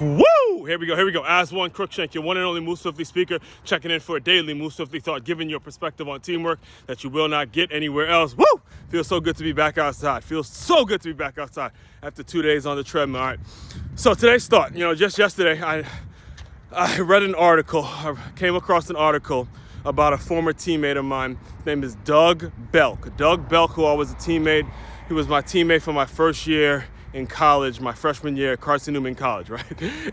Woo! Here we go. Aswand Cruickshank, your one and only Move Swiftly speaker, checking in for a daily Move Swiftly thought, giving your perspective on teamwork that you will not get anywhere else. Woo! Feels so good to be back outside. After 2 days on the treadmill. All right. So today's thought, just yesterday, I read an article. I came across an article about a former teammate of mine. His name is Doug Belk. Doug Belk, who I was a teammate. He was my teammate for my first year in college, my freshman year at Carson Newman College, right?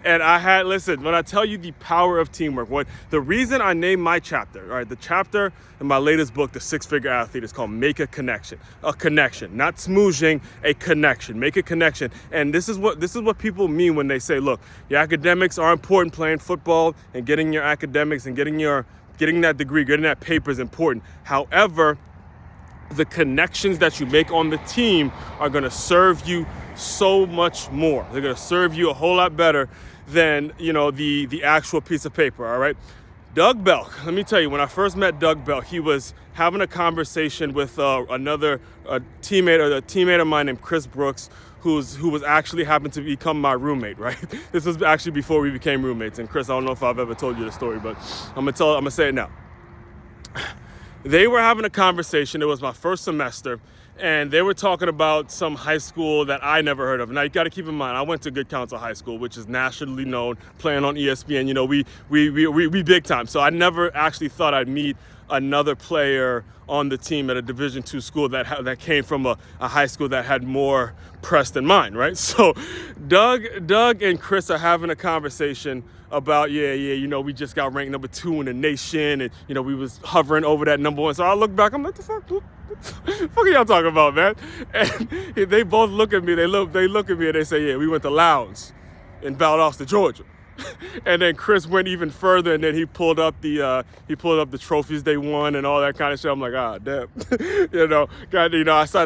And listen, when I tell you the power of teamwork, the reason I named my chapter, right? The chapter in my latest book, The Six-Figure Athlete, is called Make a Connection. A connection, not smooshing, a connection. Make a connection. And this is what people mean when they say, look, your academics are important, playing football and getting your academics and getting that degree, getting that paper is important. However, the connections that you make on the team are going to serve you so much more. They're going to serve you a whole lot better than, the actual piece of paper, all right? Doug Belk, let me tell you, when I first met Doug Belk, he was having a conversation with a teammate of mine named Chris Brooks, who was actually happened to become my roommate, right? This was actually before we became roommates. And Chris, I don't know if I've ever told you the story, but I'm gonna say it now. They were having a conversation. It was my first semester, and they were talking about some high school that I never heard of. Now, you got to keep in mind, I went to Good Counsel High School, which is nationally known, playing on ESPN. We big time. So I never actually thought I'd meet another player on the team at a Division II school that came from a high school that had more press than mine, right? So Doug and Chris are having a conversation about, we just got ranked number 2 in the nation, and, we was hovering over that number 1. So I look back, I'm like, what the fuck are y'all talking about, man? And they both look at me, they look at me and they say, we went to Lowndes in Valdosta, Georgia. And then Chris went even further, and then he pulled up the trophies they won and all that kind of shit. I'm like, damn,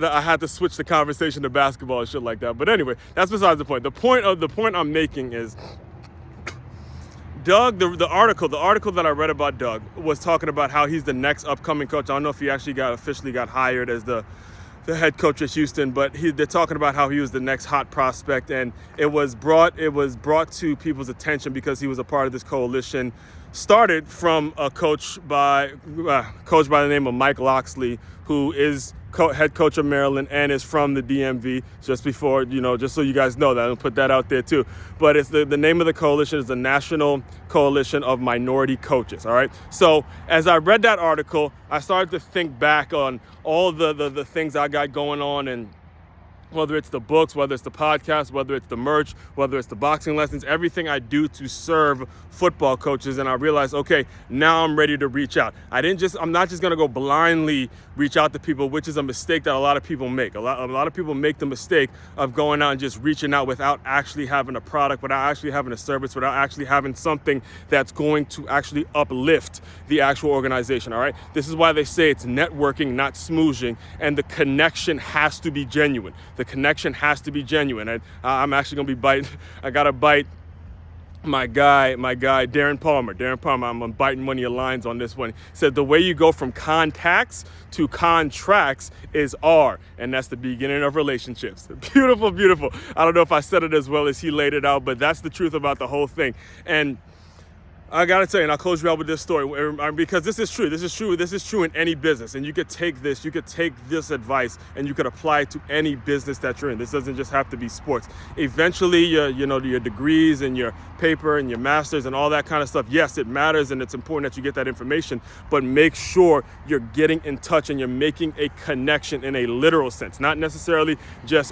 I had to switch the conversation to basketball and shit like that. But anyway, that's besides the point. The point I'm making is, Doug, the article that I read about Doug was talking about how he's the next upcoming coach. I don't know if he actually officially got hired as the head coach at Houston, but they're talking about how he was the next hot prospect, and it was brought to people's attention because he was a part of this coalition, started from a coach by the name of Mike Loxley, who is head coach of Maryland and is from the DMV. Just so you guys know that, I'll put that out there too. But it's the name of the coalition is the National Coalition of Minority Coaches. All right. So as I read that article, I started to think back on all the things I got going on, and whether it's the books, whether it's the podcast, whether it's the merch, whether it's the boxing lessons, everything I do to serve football coaches. And I realized, okay, now I'm ready to reach out. I'm not just going to go blindly reach out to people, which is a mistake that a lot of people make. A lot of people make the mistake of going out and just reaching out without actually having a product, without actually having a service, without actually having something that's going to actually uplift the actual organization. All right. This is why they say it's networking, not smooshing, and the connection has to be genuine. The connection has to be genuine. And I'm actually going to be biting. I got to bite my guy, Darren Palmer. I'm biting one of your lines on this one. He said, the way you go from contacts to contracts is R, and that's the beginning of relationships. Beautiful, beautiful. I don't know if I said it as well as he laid it out, but that's the truth about the whole thing. And I gotta tell you, and I'll close you out with this story, because this is true. This is true in any business, and you could take this advice and you could apply it to any business that you're in. This doesn't just have to be sports. Eventually, your degrees and your paper and your masters and all that kind of stuff. Yes, it matters, and it's important that you get that information, but make sure you're getting in touch and you're making a connection in a literal sense, not necessarily just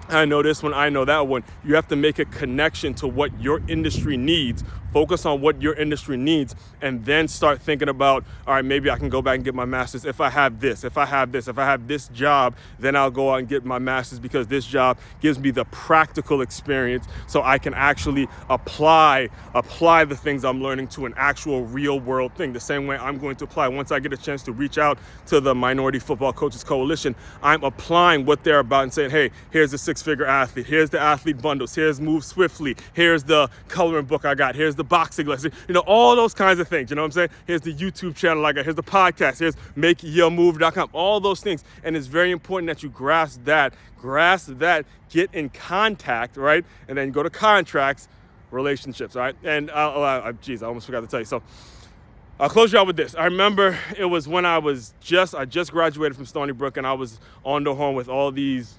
I know this one, I know that one. You have to make a connection to what your industry needs. Focus on what your industry needs, and then start thinking about, all right, maybe I can go back and get my master's if I have this. If I have this job, then I'll go out and get my master's, because this job gives me the practical experience so I can actually apply the things I'm learning to an actual real world thing. The same way I'm going to apply once I get a chance to reach out to the Minority Football Coaches Coalition. I'm applying what they're about and saying, hey, here's the six-figure athlete. Here's the athlete bundles. Here's Move Swiftly. Here's the coloring book I got. Here's the boxing lesson. All those kinds of things. You know what I'm saying? Here's the YouTube channel I got. Here's the podcast. Here's makeyourmove.com. All those things. And it's very important that you grasp that. Get in contact, right? And then go to contracts, relationships, right? And I almost forgot to tell you. So I'll close you out with this. I remember it was when I just graduated from Stony Brook, and I was on the horn with all these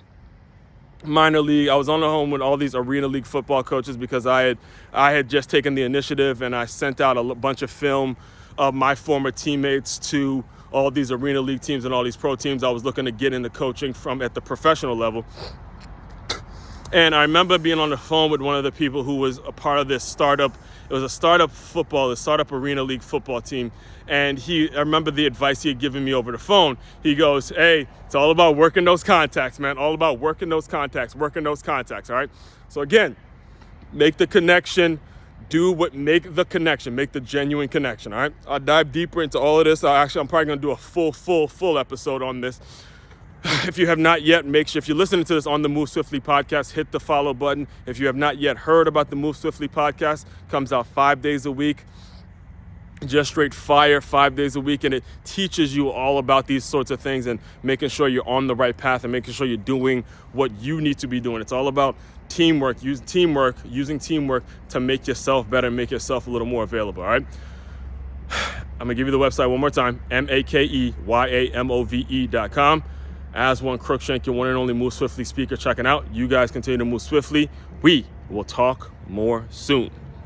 I was on the horn with all these Arena League football coaches, because I had just taken the initiative, and I sent out a bunch of film of my former teammates to all these Arena League teams and all these pro teams I was looking to get into coaching from at the professional level. And I remember being on the phone with one of the people who was a part of this startup. It was a startup Arena League football team. And I remember the advice he had given me over the phone. He goes, hey, it's all about working those contacts, man. All about working those contacts, all right? So again, make the connection. Make the genuine connection, all right? I'll dive deeper into all of this. I'm probably going to do a full episode on this. If you have not yet, make sure, if you're listening to this on the Move Swiftly podcast, hit the follow button. If you have not yet heard about the Move Swiftly podcast, comes out 5 days a week. Just straight fire, 5 days a week. And it teaches you all about these sorts of things and making sure you're on the right path and making sure you're doing what you need to be doing. It's all about teamwork, using teamwork to make yourself better, make yourself a little more available, all right? I'm going to give you the website one more time, makeyourmove.com. Aswand Cruickshank, your one and only Move Swiftly speaker, checking out. You guys continue to move swiftly. We will talk more soon.